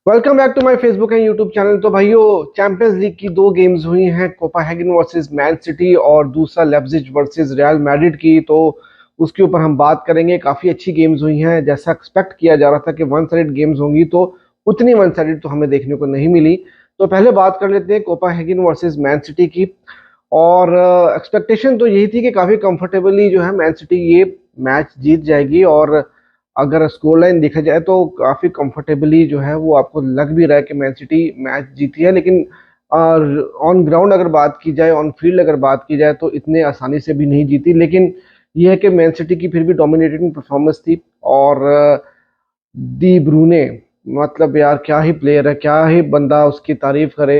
Welcome back to my Facebook and YouTube channel. तो भाइयों, champions league की दो गेम्स हुई हैं, कोपेनहेगन वर्सेस मैन सिटी और दूसरा लेipzig वर्सेस रियल मैड्रिड की। तो उसके ऊपर हम बात करेंगे। काफ़ी अच्छी गेम्स हुई हैं, जैसा एक्सपेक्ट किया जा रहा था कि वन साइडेड गेम्स होंगी, तो उतनी वन साइडेड तो हमें देखने को नहीं मिली। तो पहले बात कर लेते हैं कोपेनहेगन वर्सेस मैन सिटी की। और एक्सपेक्टेशन तो यही थी कि काफ़ी कंफर्टेबली जो है मैन सिटी ये मैच जीत जाएगी। और अगर स्कोर लाइन देखा जाए तो काफी कंफर्टेबली जो है वो आपको लग भी रहा है कि मैन सिटी मैच जीती है। लेकिन ऑन ग्राउंड अगर बात की जाए, ऑन फील्ड अगर बात की जाए, तो इतने आसानी से भी नहीं जीती। लेकिन यह है कि मैन सिटी की फिर भी डोमिनेटिंग परफॉर्मेंस थी। और दी ब्रूने, मतलब यार क्या ही प्लेयर है, क्या ही बंदा उसकी तारीफ करे।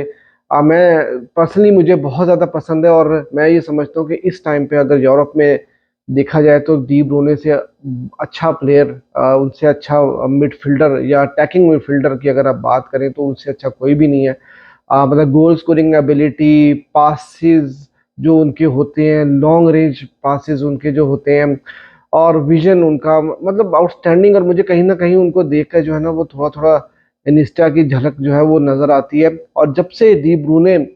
मैं पर्सनली मुझे बहुत ज़्यादा पसंद है। और मैं ये समझता हूँ कि इस टाइम पे अगर यूरोप में देखा जाए तो दी ब्रूने से अच्छा प्लेयर, उनसे अच्छा मिडफील्डर या अटैकिंग मिडफील्डर की अगर आप बात करें तो उनसे अच्छा कोई भी नहीं है। मतलब गोल स्कोरिंग एबिलिटी, पासिस जो उनके होते हैं, लॉन्ग रेंज पासिस उनके जो होते हैं, और विजन उनका मतलब आउटस्टैंडिंग। और मुझे कहीं ना कहीं उनको देखकर जो है ना वो थोड़ा थोड़ा इनिस्टा की झलक जो है वो नजर आती है। और जब से डी ब्रूने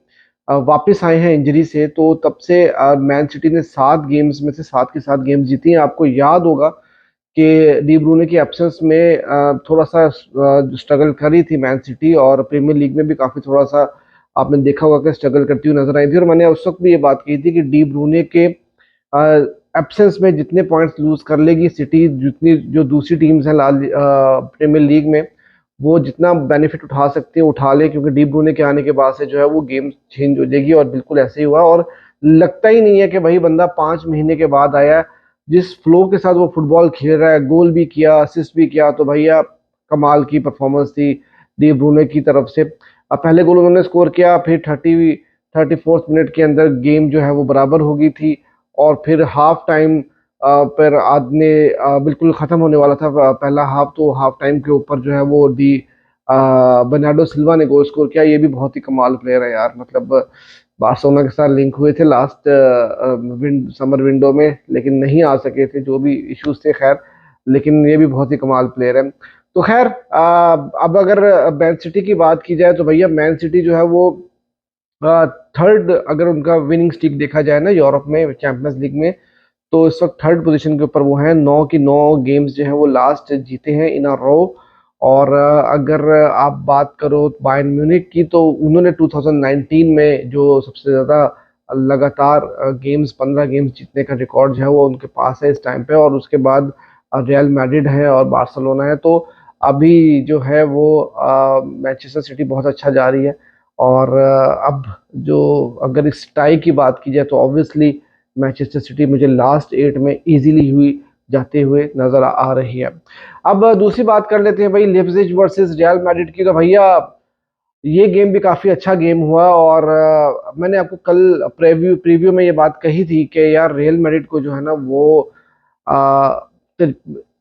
वापस आए हैं इंजरी से, तो तब से मैन सिटी ने 7 गेम्स में से 7 की 7 गेम्स जीती हैं। आपको याद होगा कि डी ब्रूने की एब्सेंस में थोड़ा सा स्ट्रगल करी थी मैन सिटी, और प्रीमियर लीग में भी काफी थोड़ा सा आपने देखा होगा कि स्ट्रगल करती हुई नजर आई थी। और मैंने उस वक्त भी ये बात कही थी कि डी ब्रूने के एब्सेंस में जितने पॉइंट्स लूज कर लेगी सिटी, जितनी जो दूसरी टीम्स हैं लाल प्रीमियर लीग में, वो जितना बेनिफिट उठा सकती है उठा ले, क्योंकि डी ब्रूने के आने के बाद से जो है वो गेम चेंज हो जाएगी। और बिल्कुल ऐसे ही हुआ। और लगता ही नहीं है कि भाई बंदा 5 महीने के बाद आया है। जिस फ्लो के साथ वो फुटबॉल खेल रहा है, गोल भी किया, असिस्ट भी किया, तो भैया कमाल की परफॉर्मेंस थी डी ब्रूने की तरफ से। अब पहले गोल उन्होंने स्कोर किया, फिर 34th मिनट के अंदर गेम जो है वो बराबर हो गई थी। और फिर हाफ टाइम पर आदमी बिल्कुल ख़त्म होने वाला था पहला हाफ, तो हाफ टाइम के ऊपर जो है वो डी बर्नार्डो सिल्वा ने गोल स्कोर किया। ये भी बहुत ही कमाल प्लेयर है यार। मतलब बार्सिलोना के साथ लिंक हुए थे लास्ट समर विंडो में, लेकिन नहीं आ सके थे, जो भी इश्यूज थे खैर। लेकिन ये भी बहुत ही कमाल प्लेयर है। तो खैर अब अगर मैन सिटी की बात की जाए तो भैया मैन सिटी जो है वो थर्ड, अगर उनका विनिंग स्ट्रीक देखा जाए ना यूरोप में चैंपियंस लीग में, तो इस वक्त थर्ड पोजीशन के ऊपर वो हैं। 9 की 9 गेम्स जो है वो लास्ट जीते हैं इन अ रो। और अगर आप बात करो बायर्न म्यूनिख की, तो उन्होंने 2019 में जो सबसे ज़्यादा लगातार गेम्स 15 गेम्स जीतने का रिकॉर्ड जो है वो उनके पास है इस टाइम पे। और उसके बाद रियल मैड्रिड है और बार्सिलोना है। तो अभी जो है वो मैनचेस्टर सिटी बहुत अच्छा जा रही है। और अब जो अगर इस टाई की बात की जाए तो ऑब्वियसली मैनचेस्टर सिटी मुझे लास्ट 8 में इजीली हुई जाते हुए नजर आ रही है। अब दूसरी बात कर लेते हैं भाई लिप्जिग वर्सेस रियल मैड्रिड की। तो भैया ये गेम भी काफी अच्छा गेम हुआ। और मैंने आपको कल प्रीव्यू प्रीव्यू में ये बात कही थी कि यार रियल मैड्रिड को जो है ना वो आ, तो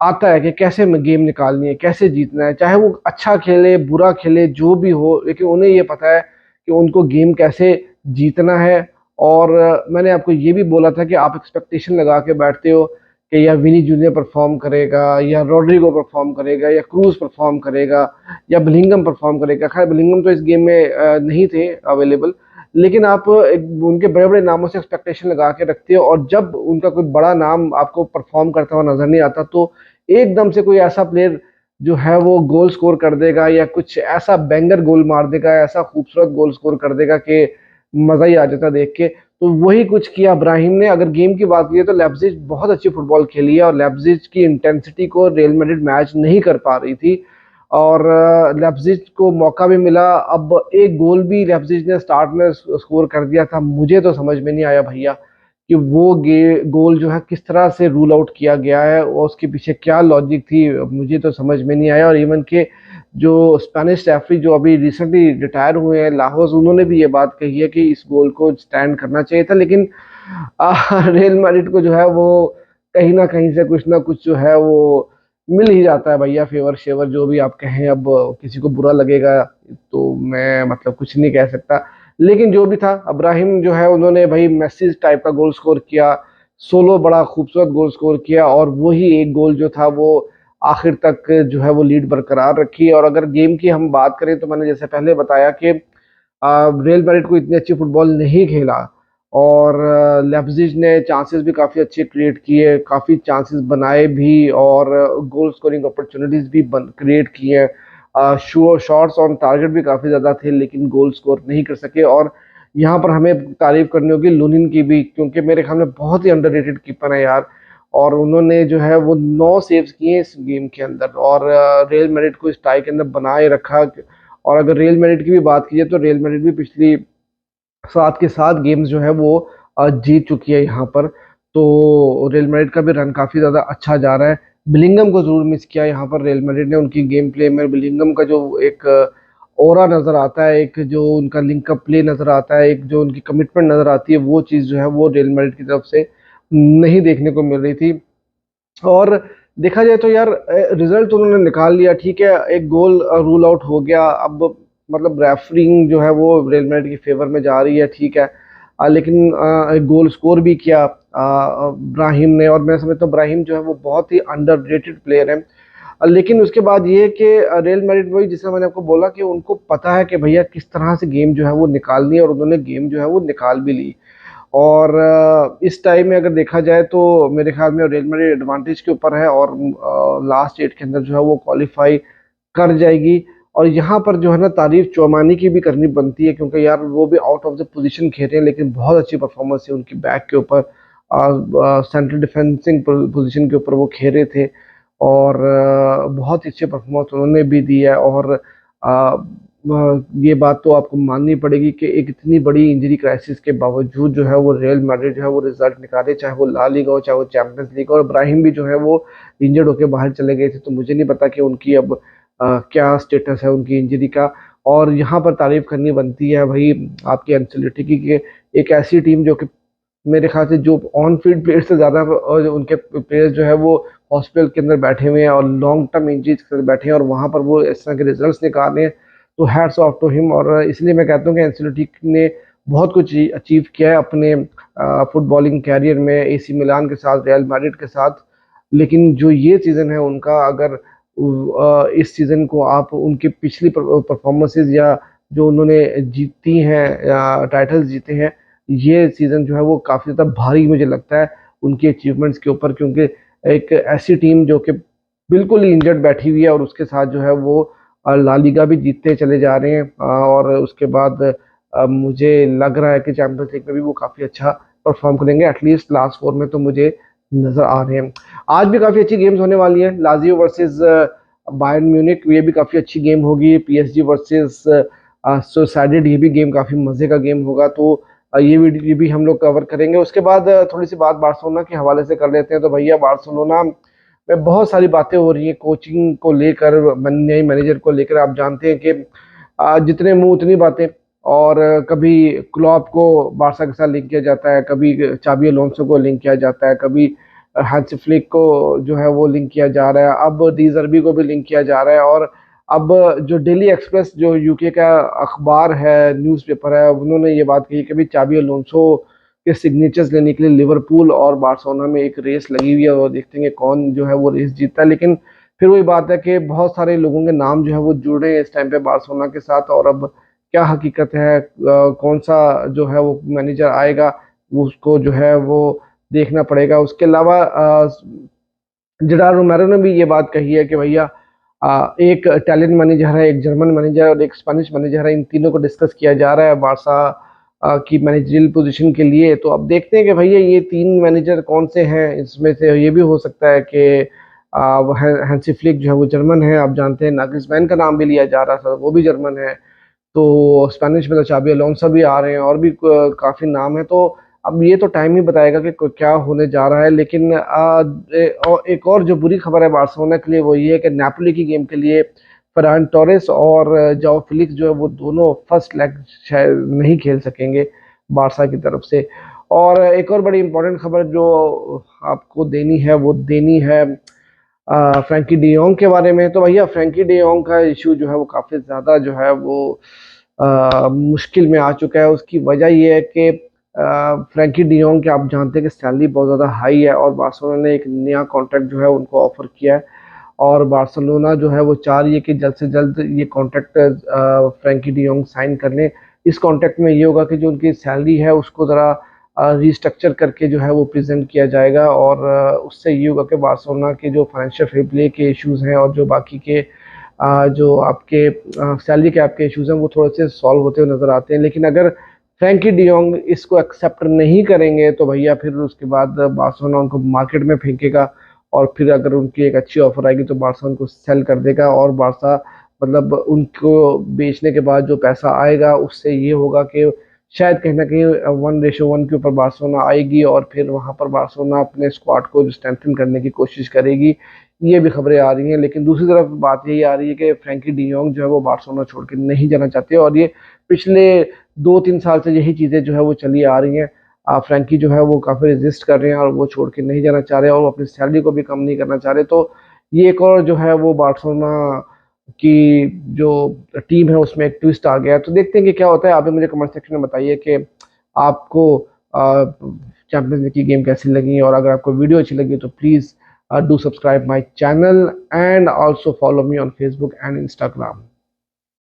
आता है कि कैसे गेम निकालनी है, कैसे जीतना है, चाहे वो अच्छा खेले बुरा खेले जो भी हो, लेकिन उन्हें ये पता है कि उनको गेम कैसे जीतना है। और मैंने आपको ये भी बोला था कि आप एक्सपेक्टेशन लगा के बैठते हो कि या विनी जूनियर परफॉर्म करेगा, या रॉड्रिगो परफॉर्म करेगा, या क्रूज परफॉर्म करेगा, या बिलिंगम परफॉर्म करेगा। खैर बिलिंगम तो इस गेम में नहीं थे अवेलेबल, लेकिन आप उनके बड़े बड़े नामों से एक्सपेक्टेशन लगा के रखते हो, और जब उनका कोई बड़ा नाम आपको परफॉर्म करता हुआ नजर नहीं आता, तो एकदम से कोई ऐसा प्लेयर जो है वो गोल स्कोर कर देगा, या कुछ ऐसा बैंगर गोल मार देगा, ऐसा खूबसूरत गोल स्कोर कर देगा कि मजा ही आ जाता देख के। तो वही कुछ किया इब्राहिम ने। अगर गेम की बात की तो लेipzig बहुत अच्छी फुटबॉल खेली है, और लेipzig की इंटेंसिटी को रियल मैड्रिड मैच नहीं कर पा रही थी। और लेipzig को मौका भी मिला। अब एक गोल भी लेipzig ने स्टार्ट में स्कोर कर दिया था। मुझे तो समझ में नहीं आया भैया कि वो गोल जो है किस तरह से रूल आउट किया गया है, और उसके पीछे क्या लॉजिक थी, मुझे तो समझ में नहीं आया। और इवन के जो स्पेनिश रेफरी जो अभी रिसेंटली रिटायर हुए हैं लाहोस, उन्होंने भी ये बात कही है कि इस गोल को स्टैंड करना चाहिए था। लेकिन रियल मैड्रिड को जो है वो कहीं ना कुछ जो है वो मिल ही जाता है भैया, फेवर शेवर जो भी आप कहें। अब किसी को बुरा लगेगा तो मैं मतलब कुछ नहीं कह सकता। लेकिन जो भी था, अब्राहिम जो है उन्होंने भाई मैसी टाइप का गोल स्कोर किया, सोलो बड़ा खूबसूरत गोल स्कोर किया। और वही एक गोल जो था वो आखिर तक जो है वो लीड बरकरार रखी। और अगर गेम की हम बात करें तो मैंने जैसे पहले बताया कि रियल मैड्रिड को इतनी अच्छी फुटबॉल नहीं खेला, और लेप्जिग ने चांसेस भी काफ़ी अच्छे क्रिएट किए, काफ़ी चांसेस बनाए भी, और गोल स्कोरिंग अपॉर्चुनिटीज भी क्रिएट किए। शॉट्स ऑन टारगेट भी काफ़ी ज़्यादा थे, लेकिन गोल स्कोर नहीं कर सके। और यहाँ पर हमें तारीफ करनी होगी लुनिन की भी, क्योंकि मेरे ख्याल में बहुत ही अंडररेटेड कीपर है यार। और उन्होंने जो है वो 9 सेव्स किए इस गेम के अंदर, और रियल मैड्रिड को इस टाई के अंदर बनाए रखा। और अगर रियल मैड्रिड की भी बात कीजिए तो रियल मैड्रिड भी पिछली 7 के 7 गेम्स जो है वो जीत चुकी है यहाँ पर। तो रियल मैड्रिड का भी रन काफी ज्यादा अच्छा जा रहा है। बिलिंगम को जरूर मिस किया यहाँ पर रियल मैड्रिड ने, उनकी गेम प्ले में बिलिंगम का जो एक ओरा नजर आता है, एक जो उनका लिंकअप प्ले नजर आता है, एक जो उनकी कमिटमेंट नजर आती है, वो चीज जो है वो रियल मैड्रिड की तरफ से नहीं देखने को मिल रही थी। और देखा जाए तो यार रिजल्ट उन्होंने निकाल लिया, ठीक है, एक गोल रूल आउट हो गया। अब मतलब रेफरिंग जो है वो रियल मैड्रिड के फेवर में जा रही है, ठीक है। लेकिन एक गोल स्कोर भी किया ब्राहिम ने, और मैं समझता हूँ ब्राहिम जो है वो बहुत ही अंडररेटेड प्लेयर है। लेकिन उसके बाद ये है कि रियल मैड्रिड, वही जिससे मैंने आपको बोला कि उनको पता है कि भैया किस तरह से गेम जो है वो निकालनी है, और उन्होंने गेम जो है वो निकाल भी ली। और इस टाइम में अगर देखा जाए तो मेरे ख्याल में रियल मैड्रिड एडवांटेज के ऊपर है, और लास्ट 8 के अंदर जो है वो क्वालिफाई कर जाएगी। और यहाँ पर जो है ना तारीफ चौमानी की भी करनी बनती है, क्योंकि यार वो भी आउट ऑफ द पोजीशन खेल रहे हैं, लेकिन बहुत अच्छी परफॉर्मेंस है उनकी बैक के ऊपर, सेंट्रल डिफेंसिंग पोजीशन के ऊपर वो खेल रहे थे। और बहुत ही अच्छे परफॉर्मेंस उन्होंने भी दी है। और ये बात तो आपको माननी पड़ेगी कि एक इतनी बड़ी इंजरी क्राइसिस के बावजूद जो है वो रियल मैड्रिड जो है वो रिजल्ट निकाले, चाहे वो ला लीगा हो, चाहे वो चैंपियंस लीग। और इब्राहिम भी जो है वो इंजर्ड होकर बाहर चले गए थे, तो मुझे नहीं पता कि उनकी अब क्या स्टेटस है उनकी इंजरी का। और यहाँ पर तारीफ करनी बनती है भाई आपकी एंसेलोटी की, कि एक ऐसी टीम जो कि मेरे ख्याल से जो ऑन फील्ड प्लेयर से ज्यादा और उनके प्लेयर्स जो है वो हॉस्पिटल के अंदर बैठे हुए हैं और लॉन्ग टर्म इंजरीज के साथ बैठे हैं, और वहां पर वो इस तरह के रिजल्ट्स निकाल रहे हैं। तो हैट्स ऑफ टू हिम। और इसलिए मैं कहता हूँ कि एंसेलोटी ने बहुत कुछ अचीव किया है अपने फुटबॉलिंग कैरियर में, एसी मिलान के साथ, रियल मैड्रिड के साथ। लेकिन जो ये सीजन है उनका, अगर इस सीजन को आप उनकी पिछली परफॉर्मेंसेस या जो उन्होंने जीती हैं टाइटल्स जीते हैं, ये सीजन जो है वो काफी ज्यादा भारी मुझे लगता है उनकी अचीवमेंट्स के ऊपर। क्योंकि एक ऐसी टीम जो कि बिल्कुल ही इंजर्ड बैठी हुई है, और उसके साथ जो है वो ला लीगा भी जीतते चले जा रहे हैं। और उसके बाद मुझे लग रहा है कि चैंपियंस लीग में भी वो काफी अच्छा परफॉर्म करेंगे, एटलीस्ट लास्ट 4 में तो मुझे नजर आ रहे हैं। आज भी काफी अच्छी गेम्स होने वाली है, लाजियो वर्सेस बायर्न म्यूनिक, ये भी काफी अच्छी गेम होगी। पीएसजी वर्सेस सोसाइडेड, ये भी गेम काफी मजे का गेम होगा। तो ये भी हम लोग कवर करेंगे। उसके बाद थोड़ी सी बात बार्सिलोना के हवाले से कर लेते हैं। तो भैया बार्सिलोना में बहुत सारी बातें हो रही हैं कोचिंग को लेकर, नए मैनेजर को लेकर। आप जानते हैं कि जितने मुंह उतनी बातें। और कभी क्लॉप को बारसा के साथ लिंक किया जाता है, कभी चाबी अलोंसो को लिंक किया जाता है, कभी हैंसी फ्लिक को जो है वो लिंक किया जा रहा है, अब डी जर्बी को भी लिंक किया जा रहा है। और अब जो डेली एक्सप्रेस जो यूके का अखबार है, न्यूज़पेपर है, उन्होंने ये बात कही कि भी चाबी अलोंसो के सिग्नेचर्स लेने के लिए लिवरपूल और बार्सिलोना में एक रेस लगी हुई है, और देखते हैं कौन जो है वो रेस जीतता है। लेकिन फिर वही बात है कि बहुत सारे लोगों के नाम जो है वो जुड़ रहे हैं इस टाइम पे बार्सिलोना के साथ। और अब क्या हकीकत है, कौन सा जो है वो मैनेजर आएगा, वो उसको जो है वो देखना पड़ेगा। उसके अलावा जेरार्ड रोमेरो ने भी ये बात कही है कि भैया एक इटालियन मैनेजर है, एक जर्मन मैनेजर और एक स्पेनिश मैनेजर है, इन तीनों को डिस्कस किया जा रहा है बारसा की मैनेजरियल पोजीशन के लिए। तो अब देखते हैं कि भैया ये 3 मैनेजर कौन से हैं। इसमें से ये भी हो सकता है कि हैंसी फ्लिक जो है वो जर्मन है, आप जानते हैं। नागिसमैन का नाम भी लिया जा रहा था, वो भी जर्मन है। तो स्पेनिश में तो चाबी अलोंसो भी आ रहे हैं, और भी काफी नाम है। तो अब ये तो टाइम ही बताएगा कि क्या होने जा रहा है। लेकिन और एक और जो बुरी खबर है बार्सिलोना के लिए वो ये है कि नापोली की गेम के लिए फरहान टोरेस और जाओ फिलिक्स जो है वो दोनों फर्स्ट लेग शायद नहीं खेल सकेंगे बारसा की तरफ से। और एक और बड़ी इंपॉर्टेंट खबर जो आपको देनी है वो देनी है फ्रैंकी डियोंग के बारे में। तो भैया फ्रैंकी डियोंग का इशू जो है वो काफी ज्यादा जो है वो मुश्किल में आ चुका है। उसकी वजह ये है कि फ्रैंकी डियोंग के आप जानते हैं कि सैलरी बहुत ज़्यादा हाई है, और बार्सिलोना ने एक नया कॉन्ट्रैक्ट जो है उनको ऑफर किया है। और बार्सिलोना जो है वो चाह रही है कि जल्द से जल्द ये contract Frenkie de Jong sign कर लें। इस कॉन्ट्रैक्ट में ये होगा कि जो उनकी सैलरी है उसको ज़रा रिस्ट्रक्चर करके जो है वो प्रेजेंट किया जाएगा, और उससे ये होगा कि बार्सिलोना के जो फाइनेंशियल फेयर प्ले के इश्यूज़ हैं और जो बाकी के जो आपके सैलरी के आपके इश्यूज़ हैं वो थोड़े से सॉल्व होते हुए नज़र आते हैं। लेकिन अगर फ्रैंकी डी योंग इसको एक्सेप्ट नहीं करेंगे तो भैया फिर उसके बाद बार्सिलोना उनको मार्केट में फेंकेगा, और फिर अगर उनकी एक अच्छी ऑफर आएगी तो बार्सा उनको सेल कर देगा, और बार्सा मतलब उनको बेचने के बाद जो पैसा आएगा उससे ये होगा कि शायद कहीं ना कहीं 1:1 के ऊपर बार्सिलोना आएगी, और फिर वहां पर बार्सिलोना अपने स्क्वाड को स्ट्रेंथन करने की कोशिश करेगी। ये भी खबरें आ रही हैं। लेकिन दूसरी तरफ बात यही आ रही है कि फ्रैंकी डी योंग जो है वो बार्सिलोना छोड़ के नहीं जाना चाहते, और ये पिछले 2-3 साल से यही चीज़ें जो है वो चली आ रही हैं। फ्रैंकी जो है वो काफ़ी रेजिस्ट कर रहे हैं और वो छोड़ के नहीं जाना चाह रहे, और वो अपनी सैलरी को भी कम नहीं करना चाह रहे। तो ये एक और जो है वो बार्सिलोना की जो टीम है उसमें एक ट्विस्ट आ गया है। तो देखते हैं कि क्या होता है। आप भी मुझे कमेंट सेक्शन में बताइए कि आपको चैंपियंस लीग की गेम कैसी लगी, और अगर आपको वीडियो अच्छी लगी तो please do subscribe my channel and also follow me on Facebook and Instagram.